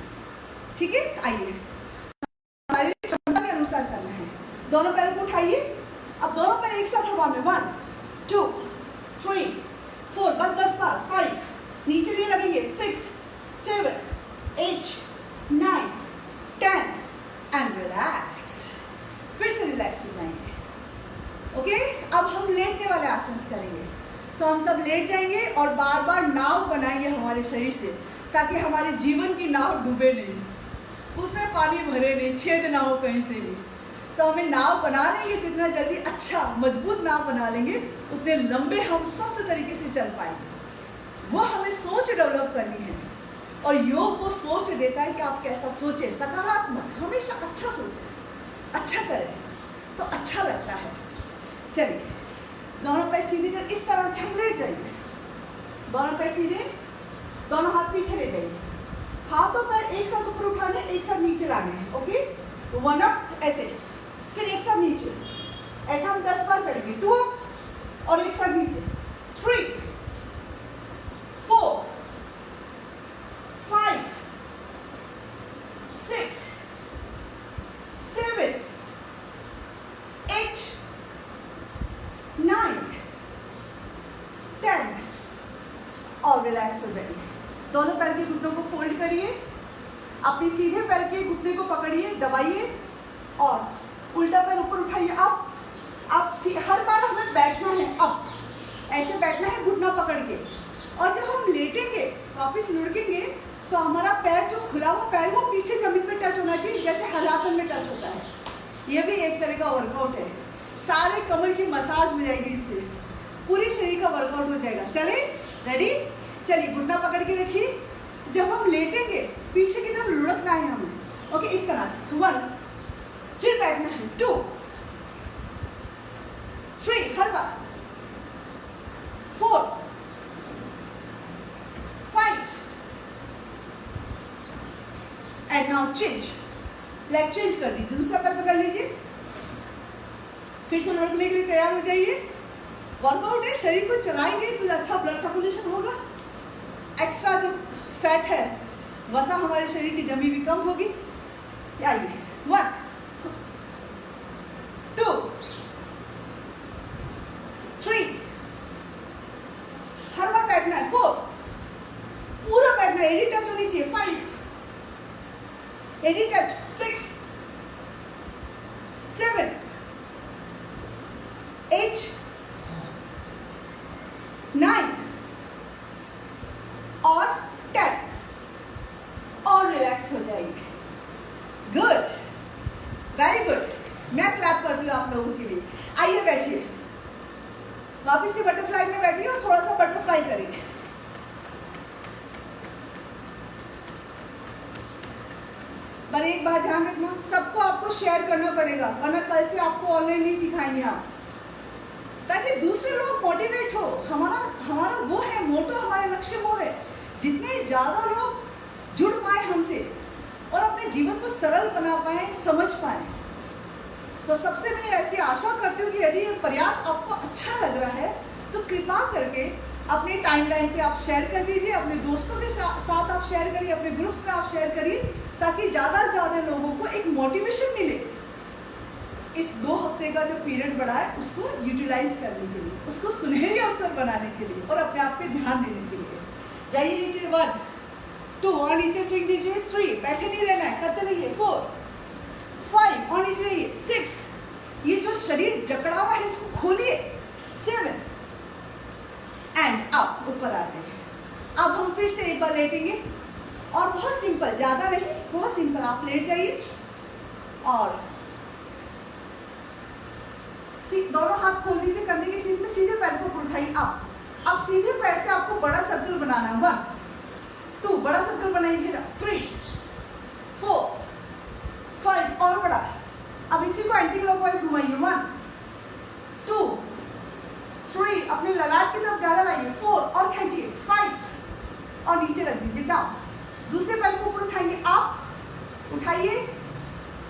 ठीक है। आइए, हमारी क्षमता के अनुसार करना है। दोनों पैरों को उठाइए। अब दोनों पैर एक साथ हवा में। 1 2 3 4, बस 10 बार। 5, नीचे नहीं लगेंगे। 6 7 8 9 10 एंड रिलैक्स। फिर से रिलैक्स हो जाएंगे, ओके। अब हम लेटने वाले आसन करेंगे, तो हम सब लेट जाएंगे और बार बार नाव बनाएंगे हमारे शरीर से, ताकि हमारे जीवन की नाव डूबे नहीं, उसमें पानी भरे नहीं, छेद ना हो कहीं से भी। तो हमें नाव बना लेंगे, जितना जल्दी अच्छा मजबूत नाव बना लेंगे, उतने लंबे हम स्वस्थ तरीके से चल पाएंगे। वो हमें सोच डेवलप करनी है, और योग वो सोच देता है कि आप कैसा सोचें, सकारात्मक, हमेशा अच्छा सोचें, अच्छा करें तो अच्छा लगता है। चलिए दोनों पैर सीधे कर इस तरह से हम लेट जाइए। दोनों पैर सीधे, दोनों हाथ पीछे ले जाइए। हाथों पैर एक साथ ऊपर उठाने, एक साथ नीचे लाने हैं, ओके। 1 अप, ऐसे, फिर एक साथ नीचे, ऐसा हम 10 बार करेंगे। 2 और एक साथ नीचे। 3 4 5 6 7 8 9 10 और रिलैक्स हो जाइए। दोनों पैर के घुटनों को फोल्ड करिए, अपने सीधे पैर के घुटने को पकड़िए, दबाइए और उल्टा पैर ऊपर उठाइए। अब हर बार हमें बैठना है, अब ऐसे बैठना है घुटना पकड़ के, और जब हम लेटेंगे वापस लुढ़केंगे तो हमारा पैर जो खुला हुआ पैर वो पीछे जमीन पे टच होना चाहिए, जैसे हलासन में टच होता है। ये भी एक तरह का वर्कआउट है। सारे कमर की मसाज हो जाएगी इससे, पूरे शरीर का वर्कआउट हो जाएगा। चले, रेडी? चलिए, घुटना पकड़ के रखिए। जब हम लेटेंगे पीछे की तरफ लुढ़कना है हमें। ओके, इस तरह से 1, फिर बैठना है 2 3, हर बार 4 5 and now change. Leg change कर दीजिए, दूसरा पैर पकड़ लीजिए, फिर से लुढ़कने के लिए तैयार हो जाइए। वर्कआउट है, शरीर को चलाएंगे तो अच्छा ब्लड सर्कुलेशन होगा, एक्स्ट्रा जो फैट है वसा हमारे शरीर की जमी हुई कम होगी। आइए, 1 2 3, हर बार बैठना है 4, पूरा बैठना है, एडी टच होनी चाहिए 5, एडी टच 6 7 8 9 और 10 और रिलैक्स हो जाएंगे। Good, very good. मैं क्लैप करती हूँ आप लोगों के लिए। आइए बैठिए, वापिस से बटरफ्लाई में बैठिए और थोड़ा सा बटरफ्लाई करिए। पर एक बात ध्यान रखना, सबको आपको शेयर करना पड़ेगा, वरना कल से आपको ऑनलाइन नहीं सिखाएंगे आप, ताकि दूसरे लोग मोटिवेट हो। हमारा वो है मोटो, हमारे लक्ष्य वो है, जितने ज़्यादा लोग जुड़ पाए हमसे और अपने जीवन को सरल बना पाए, समझ पाए। तो सबसे मैं ऐसी आशा करती हूँ कि यदि ये प्रयास आपको अच्छा लग रहा है तो कृपा करके अपने टाइमलाइन पे आप शेयर कर दीजिए, अपने दोस्तों के साथ आप शेयर करिए, अपने ग्रुप्स में आप शेयर करिए, ताकि ज़्यादा से ज़्यादा लोगों को एक मोटिवेशन मिले इस 2 हफ्ते का जो पीरियड बढ़ा है उसको यूटिलाइज करने के लिए, उसको सुनहरी अवसर बनाने के लिए और अपने आप पे ध्यान देने के लिए। जाइए नीचे 1 2 और नीचे स्विंग दीजिए 3, बैठे नहीं रहना है, करते रहिए 4 5 और नीचे रहिए 6, ये जो शरीर जकड़ा हुआ है इसको खोलिए 7 एंड अप, ऊपर आ जाइए। अब हम फिर से एक बार लेटेंगे और बहुत सिंपल, ज़्यादा नहीं, बहुत सिंपल, आप लेट जाइए और दोनों हाथ खोल दीजिए कंधे की सीध में, सीधे पैर को उठाइए अप। अब सीधे पैर से आपको बड़ा सर्कल बनाना है, 1 2, बड़ा सर्कल बनाइए, 3 4 5 और बड़ा। अब इसी को एंटी क्लॉकवाइज घुमाइए, 1 2 3, अपने ललाट की तरफ ज्यादा लाइए, 4 और खींचिए 5 और नीचे रख दीजिए डाउन। दूसरे पैर को ऊपर उठाएंगे, अप, उठाइए,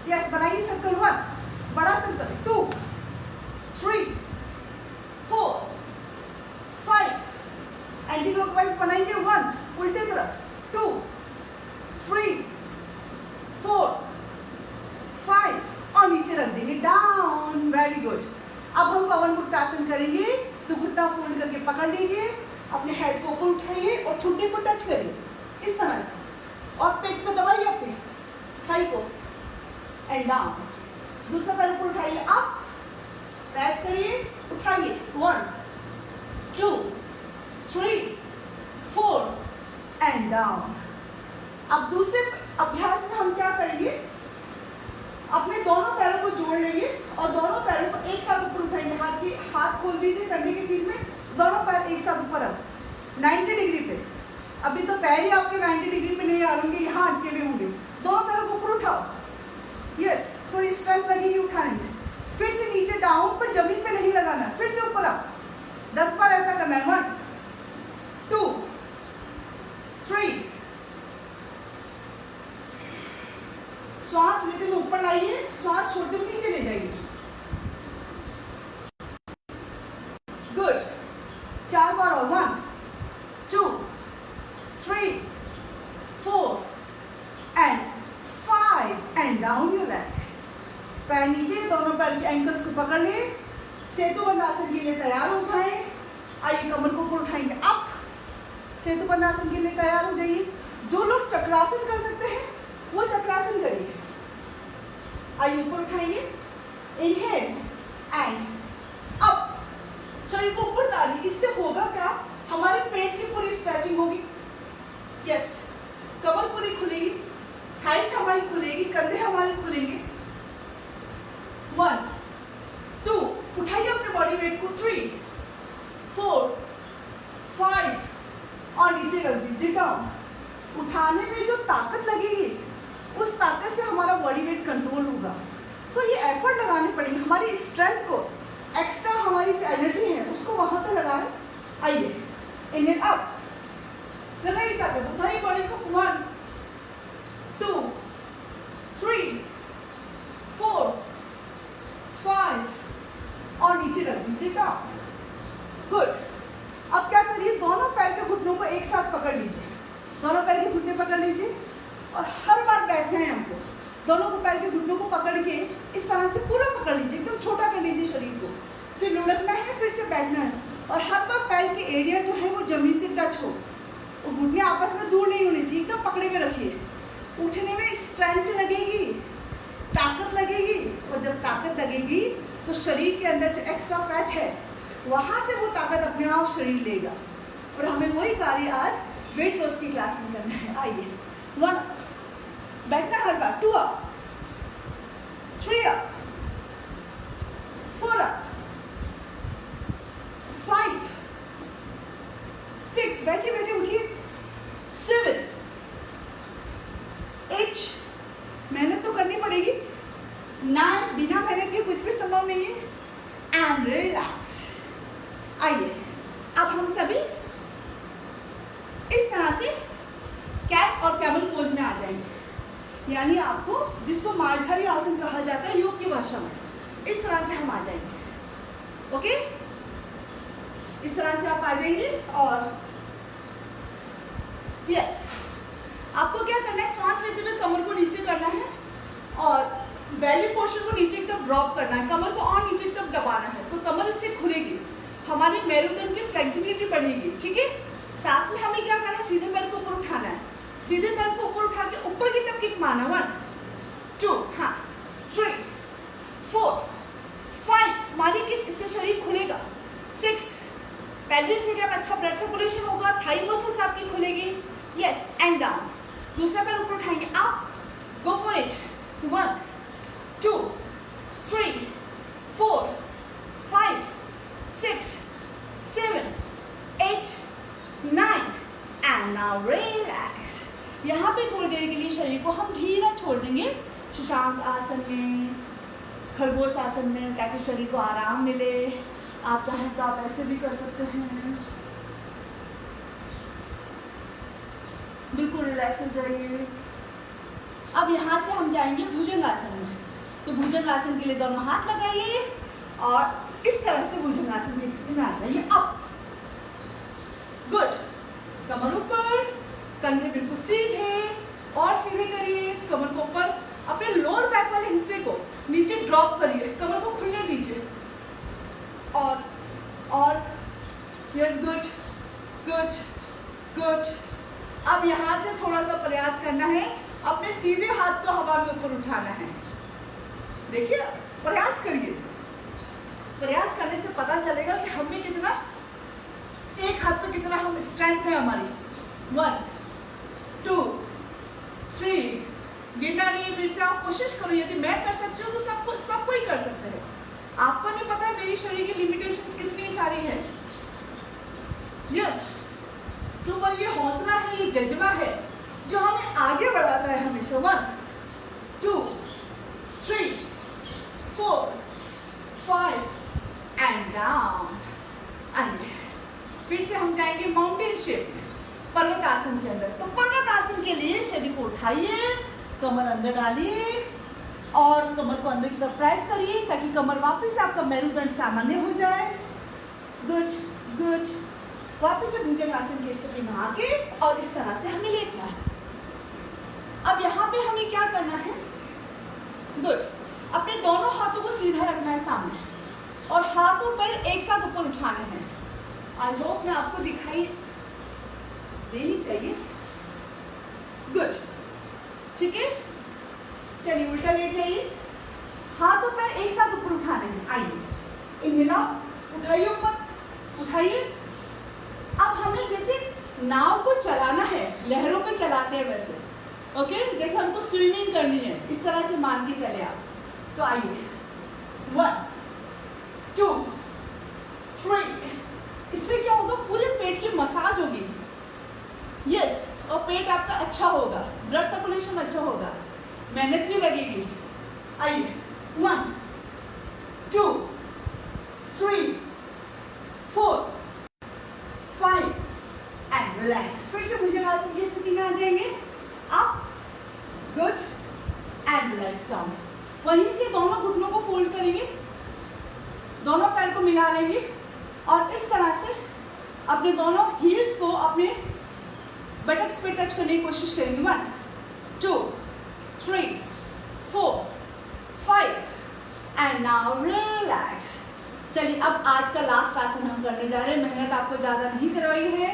यस, बनाइए सर्कल 1, बड़ा सर्कल 2 3 4 5, एंटी क्लॉकवाइज बनाएंगे 1, उल्टे तरफ 2 3 4 5 और नीचे रख देंगे डाउन। Very good. अब हम पवन मुक्तासन करेंगे, तो घुटना फोल्ड करके पकड़ लीजिए, अपने हेड को ऊपर उठाइए और ठुड्डे को टच करिए इस तरह से, और पेट को दबाइए अपने थाई को एंड डाउन। दूसरा पैर ऊपर उठाइए, अप, प्रेस करिए, उठाइए 1 2 3 4 एंड डाउन। अब दूसरे अभ्यास में हम क्या करेंगे, अपने दोनों पैरों को जोड़ लेंगे और दोनों पैरों को एक साथ ऊपर उठाएंगे, हाथ खोल दीजिए कंधे की सीध में, दोनों पैर एक साथ ऊपर, अब 90 डिग्री पे। अभी तो पैर ही आपके 90 डिग्री पे नहीं आ होंगे, यहाँ अटके हुए होंगे। दोनों पैरों को ऊपर उठाओ, यस, थोड़ी स्ट्रेंथ लगेगी उठाने में। फिर से नीचे डाउन, पर जमीन पे नहीं लगाना, फिर से ऊपर अप, 10 बार ऐसा करना है, 1 2 3, श्वास लेते हुए ऊपर लाइए, श्वास छोड़ते हुए नीचे ले जाइए, गुड, 4 बार और 1 2 3 4 and 5 and down your leg. पैर नीचे, दोनों पैर के एंकल्स को पकड़ ले, सेतुबंध आसन के लिए तैयार हो जाए। आइए कमर को ऊपर उठाएंगे अप, सेतुबंध आसन के लिए तैयार हो जाइए। जो लोग चक्रासन कर सकते हैं वो चक्रासन करिए। आइए ऊपर उठाएंगे, इनहेल एंड अप, शरीर को ऊपर डालिए। इससे होगा क्या, हमारे पेट की पूरी स्ट्रेचिंग होगी। यस, कमर पूरी खुलेगी, थाइस हमारी खुलेगी, कंधे हमारे खुलेंगे। 1 2, उठाइए अपने बॉडी वेट को। 3 4 5 और नीचे रख दीजिए डाउन। उठाने में जो ताकत लगेगी उस ताकत से हमारा बॉडी वेट कंट्रोल होगा। तो ये एफर्ट लगाने पड़ेंगे, हमारी स्ट्रेंथ को, एक्स्ट्रा हमारी जो एनर्जी है उसको वहां पे लगाएं। आइए इनहेल अप, लगाइए ताकत, उठाइए बॉडी को। 1 2 3 4 5 और नीचे रख दीजिए डाउन। गुड। अब क्या करिए, दोनों पैर के घुटनों को एक साथ पकड़ लीजिए, दोनों पैर के घुटने पकड़ लीजिए और हर बार बैठना है हमको। दोनों को पैर के घुटनों को पकड़ के इस तरह से पूरा पकड़ लीजिए, एकदम छोटा कर लीजिए शरीर को। फिर लुढ़कना है, फिर से बैठना है और हर बार पैर के एरिया जो है वो जमीन से टच हो, और घुटने आपस में दूर नहीं होने चाहिए, एकदम पकड़े में रखिए। उठने में स्ट्रेंथ लगेगी, ताकत लगेगी, और जब ताकत लगेगी तो शरीर के अंदर जो एक्स्ट्रा फैट है वहाँ से वो ताकत अपने आप शरीर लेगा। और हमें वही कार्य आज वेट लॉस की क्लास में करना है। आइए 1 बैठना हर बार, 2 अप, 3 अप, 4 अप, 5 6, बैठिए बैठिए उठिए, 7 8, मेहनत तो करनी पड़ेगी, 9, बिना मेहनत के कुछ भी संभव नहीं है, एंड रिलैक्स। आइए अब हम सभी इस तरह से कैट और कैमल पोज में आ जाएंगे, यानी आपको जिसको मार्जारी आसन कहा जाता है योग की भाषा में, इस तरह से हम आ जाएंगे। ओके, इस तरह से आप आ जाएंगे। और यस, आपको क्या करना है, सांस लेते हुए कमर को नीचे करना है और बेली पोर्शन को नीचे की तरफ ड्रॉप करना है, कमर को और नीचे की तरफ दबाना है, तो कमर इससे खुलेगी, हमारी मेरुदंड की फ्लेक्सिबिलिटी बढ़ेगी। ठीक है, साथ में हमें क्या करना है, सीधे पैर को ऊपर उठाना है, सीधे पैर को ऊपर उठा के ऊपर की तरफ किक मारना। 1 2 हाँ 3 4 5 मारी किक, इससे शरीर खुलेगा। 6 पेल्विस एरिया में अच्छा ब्लड सर्कुलेशन होगा, थाई मसल्स आपकी खुलेगी। यस, एंड डाउन, दूसरा पैर ऊपर उठाएंगे, up, go for it. 1 2 3 4 5 6 7 8 9 and now relax. यहाँ पे थोड़ी देर के लिए शरीर को हम ढीला छोड़ देंगे, शशांक आसन में, खरगोश आसन में, ताकि शरीर को आराम मिले। आप चाहें तो आप ऐसे भी कर सकते हैं, बिल्कुल रिलैक्स हो जाइए। अब यहाँ से हम जाएंगे भुजंग आसन में, तो भुजंग आसन के लिए दोनों हाथ लगाइए और इस तरह से भुजंग आसन की स्थिति में आ जाइए। अप, गुड, कमर ऊपर, कंधे बिल्कुल सीधे और सीधे करिए, कमर को ऊपर, अपने लोअर बैक वाले हिस्से को नीचे ड्रॉप करिए, कमर को खुलने दीजिए और यस, गुड गुड गुड। अब यहाँ से थोड़ा सा प्रयास करना है, अपने सीधे हाथ को हवा में ऊपर उठाना है। देखिए, प्रयास करिए, प्रयास करने से पता चलेगा कि हमें कितना, एक हाथ पे कितना हम स्ट्रेंथ है हमारी। 1 2 3, गिरना नहीं। फिर से आप कोशिश करो, यदि मैं कर सकती हूँ तो सबको ही कर सकते हैं। आपको नहीं पता मेरी शरीर की लिमिटेशंस कितनी सारी है। यस, तो पर ये हौसला है, ये जज्बा है जो हमें आगे बढ़ाता है हमेशा। 1 2 3 4 5 एंड डाउन। आइए, फिर से हम जाएंगे माउंटेन शेप में, पर्वत आसन के अंदर। तो पर्वत आसन के लिए शरीर को उठाइए, कमर अंदर डालिए और कमर को अंदर की तरफ प्रेस करिए, ताकि कमर वापस से आपका मेरुदंड सामान्य हो जाए। Good good. वापस से भुजंगासन की स्थिति में आके और इस तरह से हमें लेटना है। अब यहाँ पे हमें क्या करना है? गुड। अपने दोनों हाथों को सीधा रखना है सामने और हाथों पर एक साथ ऊपर उठाने हैं। आई होप मैं आपको दिखाई देनी चाहिए। गुड, ठीक है। चलिए उल्टा लेट जाइए, हाथों पर एक साथ ऊपर उठाने हैं। आइए, इन्हें उठाइए, ऊपर उठाइए। अब हमें जैसे नाव को चलाना है, लहरों पे चलाते हैं वैसे, ओके? जैसे हमको स्विमिंग करनी है, इस तरह से मान के चले आप। तो आइए, 1 2 3। इससे क्या होगा? पूरे पेट की मसाज होगी। यस, और पेट आपका अच्छा होगा, ब्लड सर्कुलेशन अच्छा होगा, मेहनत भी लगेगी। आइए, 1 2 3 4 5 एंड रिलैक्स। फिर से भुजंगासन की स्थिति में आ जाएंगे। Up, good, and relax down. वहीं से दोनों घुटनों को फोल्ड करेंगे, दोनों पैर को मिला लेंगे और इस तरह से अपने दोनों हील्स को अपने बटक्स पे टच करने की कोशिश करेंगे। 1 2 3 4 5 एंड नाउ रिलैक्स। चलिए, अब आज का लास्ट आसन हम करने जा रहे हैं। मेहनत आपको ज़्यादा नहीं करवाई है।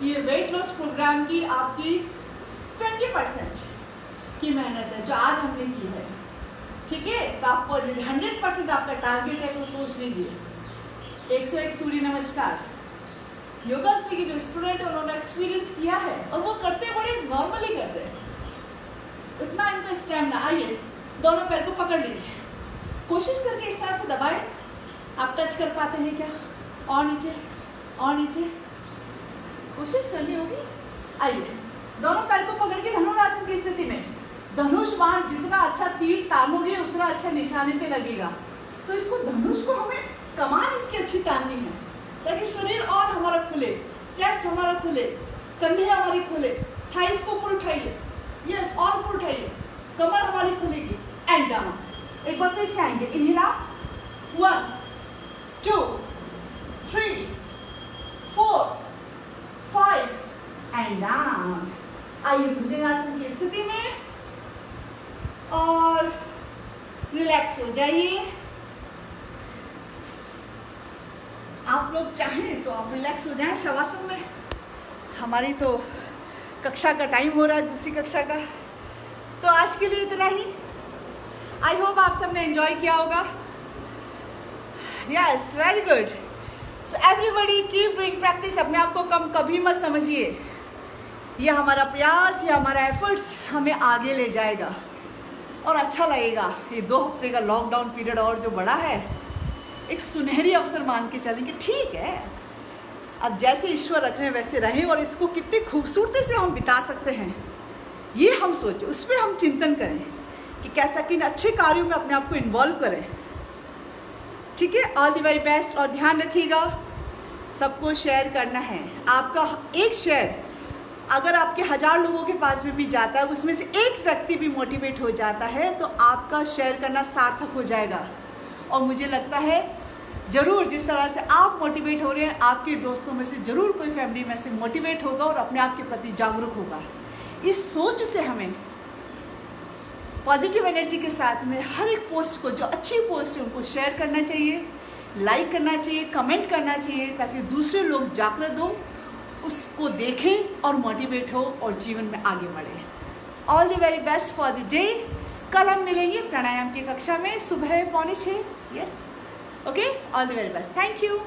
ये वेट लॉस प्रोग्राम की आपकी 20% की मेहनत है जो आज हमने की है, ठीक है? तो आपको 100% आपका टारगेट है, तो सोच लीजिए। 101 सूर्य नमस्कार योगासनी की जो स्टूडेंट है उन्होंने एक्सपीरियंस किया है और वो करते बड़े नॉर्मली करते हैं, इतना इनका स्टैमिना। आइए, दोनों पैर को पकड़ लीजिए, कोशिश करके इस तरह से दबाएं। आप टच कर पाते हैं क्या? और नीचे, और नीचे, कोशिश करनी होगी। आइए, दोनों पैर को पकड़ के धनुरासन की स्थिति में। धनुष बाण जितना अच्छा तीर तानोगे उतना अच्छा निशाने पे लगेगा। तो इसको, धनुष को हमें कमान इसकी अच्छी ताननी है ताकि शरीर और हमारा खुले, चेस्ट हमारा खुले, कंधे हमारे खुले, थाइस को ऊपर उठाइए, यस, और ऊपर उठाइए, कमर हमारी खुलेगी। And down. एक बार फिर से आएंगे। Inhale up, 1 2 3 4 5 and down. आइए भुजंगासन की स्थिति में और रिलैक्स हो जाइए। आप लोग चाहें तो आप रिलैक्स हो जाएं शवासन में। हमारी तो कक्षा का टाइम हो रहा है, दूसरी कक्षा का। तो आज के लिए इतना ही। आई होप आप सबने एंजॉय किया होगा। Yes, very good. So everybody keep doing practice. अपने आप को कम कभी मत समझिए। यह हमारा प्रयास, यह हमारा एफर्ट्स हमें आगे ले जाएगा और अच्छा लगेगा। ये 2 हफ्ते का लॉकडाउन पीरियड और जो बड़ा है, एक सुनहरी अवसर मान के चलेंगे। ठीक है, अब जैसे ईश्वर रख रहे हैं वैसे रहें और इसको कितनी खूबसूरती से हम बिता सकते हैं ये हम सोचें, उस पर हम चिंतन करें कि कैसा किन अच्छे कार्यों में अपने आप को इन्वॉल्व करें। ठीक है, ऑल द वेरी बेस्ट। और ध्यान रखिएगा, सबको शेयर करना है। आपका एक शेयर अगर आपके 1000 लोगों के पास में भी जाता है, उसमें से एक व्यक्ति भी मोटिवेट हो जाता है, तो आपका शेयर करना सार्थक हो जाएगा। और मुझे लगता है ज़रूर जिस तरह से आप मोटिवेट हो रहे हैं, आपके दोस्तों में से ज़रूर कोई फैमिली में से मोटिवेट होगा और अपने आप के प्रति जागरूक होगा। इस सोच से हमें पॉजिटिव एनर्जी के साथ में हर एक पोस्ट को, जो अच्छी पोस्ट है उनको शेयर करना चाहिए, लाइक करना चाहिए, कमेंट करना चाहिए, ताकि दूसरे लोग जागृत हो, उसको देखें और मोटिवेट हो और जीवन में आगे बढ़े। All the very best for the day. कल हम मिलेंगे प्राणायाम की कक्षा में सुबह 5:45। Yes, okay, all the very best. Thank you.